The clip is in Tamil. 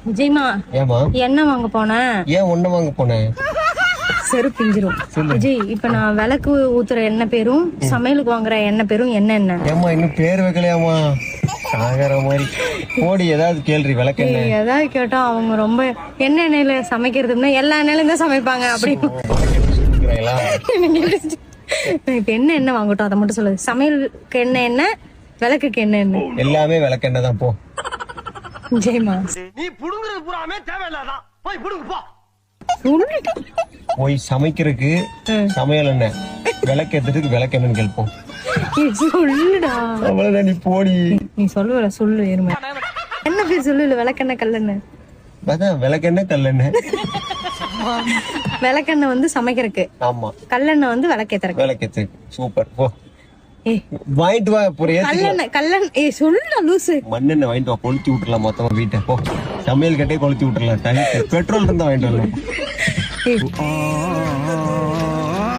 விஜய்மா ஏமா என்ன வாங்க போனேன்? ஏன் ஒண்ணு வாங்க போனேன்? செருப்பு பிஞ்சிரும். விஜய், இப்ப நான் விளக்கு ஊத்துற எண்ணெய் பேரும் சமையலுக்கு வாங்குற எண்ணெய் பேரும் என்ன? ஏமா இன்னும் பேர் வைக்கலையாமா? சாகர மாதிரி போடி. ஏதாவது கேள்வி விளக்கெண்ண ஏதாவது கேட்டா அவங்க ரொம்ப என்ன எண்ணெயில சமைக்கிறதுன்னா எல்லா எண்ணெயிலும் தான் சமைப்பாங்க அப்படின்னு. இப்ப என்ன வாங்கட்டும் அதை மட்டும் சொல்லு. சமையலுக்கு என்ன, விளக்குக்கு என்ன? எல்லாமே விளக்கெண்ண தான். போ ஜெயமா, நீ புடுங்குறது பூராமே தேவையில்லாதான். போய் புடுங்கு போ. போய் சமைக்கிறதுக்கு சமையல் என்ன, விளக்கேற்றதுக்கு விளக்கெண்ணன்னு கேட்போம். சொல்லுடா. அவ்வளவுதான், நீ போடி. நீ சொல்லுவ சொல்லு. எருமை என்ன பேர் சொல்லு. இல்ல விளக்கெண்ணெய் கல்லெண்ணெய். அதான் விளக்கெண்ணெய் கல்லெண்ணெய். விளக்கெண்ணெய் வந்து சமைக்கிறதுக்கு. ஆமா. கல்லெண்ணெய் வந்து விளக்கேத்துறதுக்கு. விளக்கேத்துக்கு. சூப்பர். போ வாங்கிட்டு வா. கல்லெண்ணெய் சொல்லுடா லூசு. மண்ணெண்ணெய் வாங்கிட்டு வா, கொளுத்தி விட்டுறலாம் மொத்தமா வீட்டை. போ சமையல் கட்டே கொளுத்தி விட்டுறலாம். பெட்ரோல் இருந்தா வாங்கிட்டு வரலாம்.